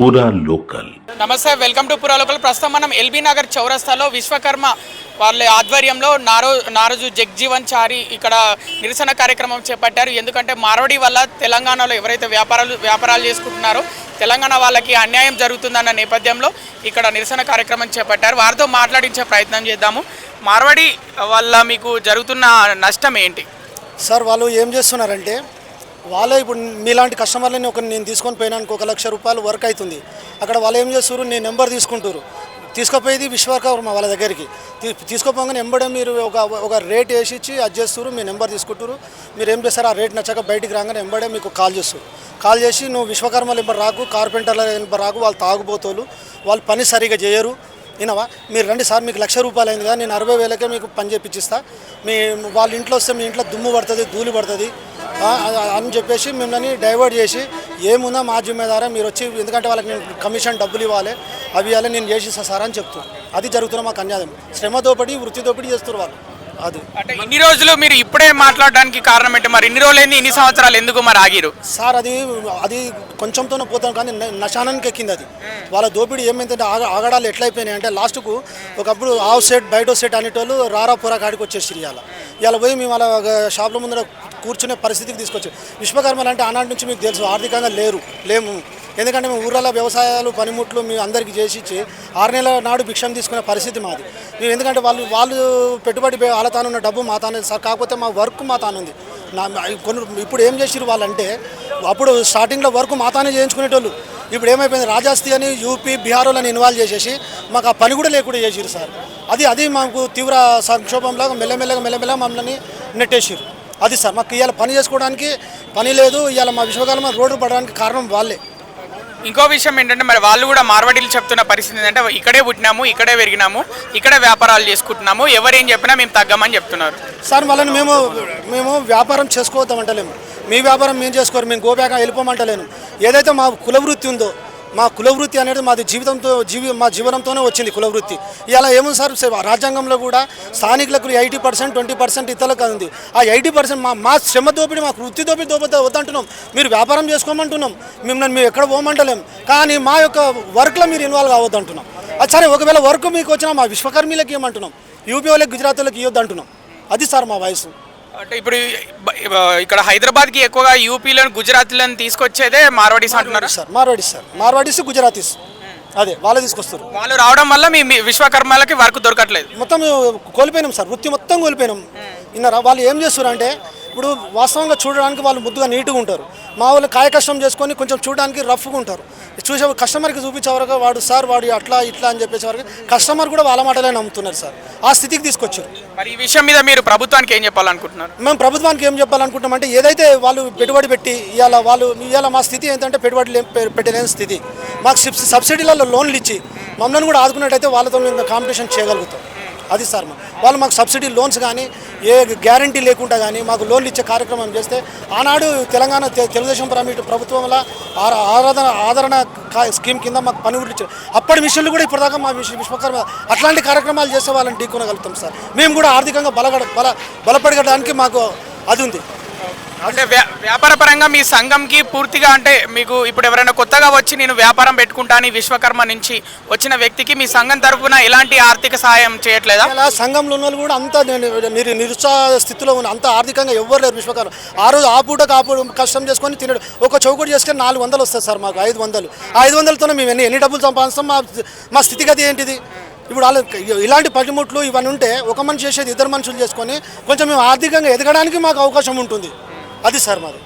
పూరా లోకల్. నమస్తే, welcome to పూరా లోకల్. ప్రస్తుతం మనం ఎల్బీ నగర్ చౌరస్తాలో విశ్వకర్మ వాళ్ళ ఆధ్వర్యంలో నారోజు జగ్జీవన్ చారి ఇక్కడ నిరసన కార్యక్రమం చేపట్టారు. ఎందుకంటే మార్వడి వల్ల తెలంగాణలో ఎవరైతే వ్యాపారాలు చేసుకుంటున్నారో తెలంగాణ వాళ్ళకి అన్యాయం జరుగుతుందన్న నేపథ్యంలో ఇక్కడ నిరసన కార్యక్రమం చేపట్టారు. వారితో మాట్లాడించే ప్రయత్నం చేద్దాము. మార్వడి వల్ల మీకు జరుగుతున్న నష్టం ఏంటి సార్? వాళ్ళు ఏం చేస్తున్నారంటే వాళ్ళే ఇప్పుడు మీలాంటి కస్టమర్లని నేను తీసుకొని పోయినానికి ₹1,00,000 వర్క్ అవుతుంది. అక్కడ వాళ్ళు ఏం చేస్తారు, నీ నెంబర్ తీసుకుంటారు. తీసుకుపోయేది విశ్వకర్మ వాళ్ళ దగ్గరికి తీసుకోపోగానే ఎంబడే మీరు ఒక రేట్ వేసి ఇచ్చి అది చేస్తారు. మీ నెంబర్ తీసుకుంటారు. మీరు ఏం చేస్తారు, ఆ రేట్ నచ్చక బయటికి రాగానే ఎంబడే మీకు కాల్ చేస్తారు. కాల్ చేసి నువ్వు విశ్వకర్మల నెంబర్ రాకు, కార్పెంటర్ల నెంబర్ రాకు, వాళ్ళు తాగుబోతోలు, వాళ్ళు పని సరిగా చేయరు. వినవా, మీరు రండి సార్, మీకు ₹1,00,000 అయింది కదా, నేను 60,000కే మీకు పని చేయించిస్తా. వాళ్ళ ఇంట్లో వస్తే మీ ఇంట్లో దుమ్ము పడుతుంది, ధూళి పడుతుంది అని చెప్పేసి మిమ్మల్ని డైవర్ట్ చేసి ఏముందా మా జిమ్మేదారా, మీరు వచ్చి, ఎందుకంటే వాళ్ళకి నేను కమిషన్ డబ్బులు ఇవ్వాలి, అవి ఇవ్వాలి, నేను చేసిస్తా సార్ అని చెప్తాను. అది జరుగుతున్న మాకు అన్యాయం. శ్రమ దోపిడీ, వృత్తి దోపిడీ చేస్తారు వాళ్ళు. అది అంటే ఇన్ని రోజులు మీరు ఇప్పుడే మాట్లాడడానికి కారణం ఏంటి? మరి ఇన్ని రోజులు ఇన్ని సంవత్సరాలు ఎందుకు మరి ఆగిరు సార్? అది కొంచెంతోనే పోతాం, కానీ నశానానికి ఎక్కింది అది. వాళ్ళ దోపిడీ ఏమైందంటే ఆగడాలు ఎట్లయిపోయినాయి అంటే లాస్ట్కు ఒకప్పుడు ఆవు సెట్ బయట సెట్ అనేటోళ్ళు రారా పొరా కాడికి వచ్చేసి ఇలా పోయి మేము వాళ్ళ షాప్ల ముందర కూర్చునే పరిస్థితికి తీసుకొచ్చాం. విశ్వకర్మలు అంటే ఆనాటి నుంచి మీకు తెలుసు ఆర్థికంగా లేము. ఎందుకంటే మేము ఊర్లలో వ్యవసాయాలు పనిముట్లు మేము అందరికీ చేసి ఇచ్చి 6 నెలల నాడు భిక్షం తీసుకునే పరిస్థితి మాది. మేము ఎందుకంటే వాళ్ళు పెట్టుబడి వాళ్ళ తానున్న డబ్బు మా తాను సార్, కాకపోతే మా వర్క్ మా తానుంది. ఇప్పుడు ఏం చేసిరు వాళ్ళంటే, అప్పుడు స్టార్టింగ్లో వర్క్ మా తానే చేయించుకునేటోళ్ళు. ఇప్పుడు ఏమైపోయింది, రాజస్థాన్ అని యూపీ బీహార్లను ఇన్వాల్వ్ చేసేసి మాకు ఆ పని కూడా లేకుండా చేసిరు సార్. అది మాకు తీవ్ర సంక్షోభంలాగా మెల్లమెల్లగా మమ్మల్ని నెట్టేసిరు. అది సార్, మాకు ఇవాళ పని చేసుకోవడానికి పని లేదు. ఇవాళ మా విశ్వకర్మ రోడ్డు పడడానికి కారణం వాళ్ళే. ఇంకో విషయం ఏంటంటే, మరి వాళ్ళు కూడా మార్వడీలు చెప్తున్న పరిస్థితి ఏంటంటే, ఇక్కడే పుట్టినాము, ఇక్కడే పెరిగినాము, ఇక్కడే వ్యాపారాలు చేసుకుంటున్నాము, ఎవరేం చెప్పినా మేము తగ్గమని చెప్తున్నారు సార్. వాళ్ళని మేము వ్యాపారం చేసుకోవద్దామంటలేము, మీ వ్యాపారం మేము చేసుకోరు, మేము గోబ్యాగా వెళ్ళిపోమంటలేను. ఏదైతే మా కులవృత్తి ఉందో, మా కులవృత్తి అనేది మాది మా జీవనంతోనే వచ్చింది కులవృత్తి. ఇలా ఏముంది సార్, రాజ్యాంగంలో కూడా స్థానికులకు 80%, 20% ఇతరులకు ఉంది. ఆ 80% మా శ్రమ దోపిడీ, మా వృత్తి దోపిడీ వద్దంటున్నాం. మీరు వ్యాపారం చేసుకోమంటున్నాం, మిమ్మల్ని మేము ఎక్కడ పోమంటలేం, కానీ మా యొక్క వర్క్లో మీరు ఇన్వాల్వ్ కావద్దు అంటున్నాం. అది సరే, ఒకవేళ వర్క్ మీకు వచ్చినా మా విశ్వకర్మీలకు ఇవ్వమంటున్నాం, యూపీ వాళ్ళకి గుజరాత్ వాళ్ళకి ఇవ్వద్దు అంటున్నాం. అది సార్ మా వయసు. అంటే ఇప్పుడు ఇక్కడ హైదరాబాద్కి ఎక్కువగా యూపీలను గుజరాత్లను తీసుకొచ్చేదే మార్వాడీస్ అంటున్నారు సార్. మార్వాడీస్ గుజరాతీస్ అదే వాళ్ళు తీసుకొస్తారు. వాళ్ళు రావడం వల్ల మీ విశ్వకర్మలకి వర్క్ దొరకట్లేదు, మొత్తం కోల్పోయినాం సార్, వృత్తి మొత్తం కోల్పోయినాం. విన్నారా, వాళ్ళు ఏం చేస్తారు అంటే, ఇప్పుడు వాస్తవంగా చూడడానికి వాళ్ళు ముద్దుగా నీట్గా ఉంటారు, మా వాళ్ళు కాయ కష్టం చేసుకొని కొంచెం చూడడానికి రఫ్గా ఉంటారు. చూసే కస్టమర్కి చూపించే వరకు వాడు అట్లా ఇట్లా అని చెప్పేసే వరకు కస్టమర్ కూడా వాళ్ళ మాటలే నమ్ముతున్నారు సార్. ఆ స్థితికి తీసుకొచ్చారు. మరి ఈ విషయం మీద మీరు ప్రభుత్వానికి ఏం చెప్పాలనుకుంటున్నారు? మేము ప్రభుత్వానికి ఏం చెప్పాలనుకుంటున్నాం అంటే, ఏదైతే వాళ్ళు పెట్టుబడి పెట్టి ఇవాళ మా స్థితి ఏంటంటే పెట్టుబడులు పెట్టలేని స్థితి. మాకు సబ్సిడీలలో లోన్లు ఇచ్చి మమ్మల్ని కూడా ఆదుకున్నట్టయితే వాళ్ళతో మేము కాంపిటీషన్ చేయగలుగుతాం. అది సార్, వాళ్ళు మాకు సబ్సిడీ లోన్స్ కానీ ఏ గ్యారంటీ లేకుండా కానీ మాకు లోన్లు ఇచ్చే కార్యక్రమం చేస్తే, ఆనాడు తెలంగాణ తెలుగుదేశం ప్రభుత్వంలో ఆదరణ స్కీమ్ కింద మాకు పనిముట్లు ఇచ్చారు. అప్పటి మిషన్లు కూడా ఇప్పటిదాకా మా విశ్వకర్మ అట్లాంటి కార్యక్రమాలు చేసే వాళ్ళని ఢీకొనగలుగుతాం సార్. మేము కూడా ఆర్థికంగా బలపడడానికి మాకు అది ఉంది. అంటే వ్యాపార పరంగా మీ సంఘంకి పూర్తిగా, అంటే మీకు ఇప్పుడు ఎవరైనా కొత్తగా వచ్చి నేను వ్యాపారం పెట్టుకుంటాను విశ్వకర్మ నుంచి వచ్చిన వ్యక్తికి మీ సంఘం తరఫున ఎలాంటి ఆర్థిక సహాయం చేయట్లేదా? అలా సంఘంలో ఉన్న వాళ్ళు కూడా అంతా నిరుత్సాహ స్థితిలో ఉన్న, అంత ఆర్థికంగా ఎవ్వరు లేరు. విశ్వకర్మ ఆ రోజు ఆ పూట కష్టం చేసుకొని తినడు. ఒక చౌకటి చేసుకొని 400 వస్తుంది సార్, మాకు 500. 500తోనే మేము ఎన్ని డబ్బులు సంపాదిస్తాం? మా స్థితిగతి ఏంటిది? ఇప్పుడు వాళ్ళు ఇలాంటి పనిముట్లు ఇవన్నీ ఉంటే ఒక మనిషి చేసేది 2 మనుషులు చేసుకొని కొంచెం మేము ఆర్థికంగా ఎదగడానికి మాకు అవకాశం ఉంటుంది. అది సార్ మాది.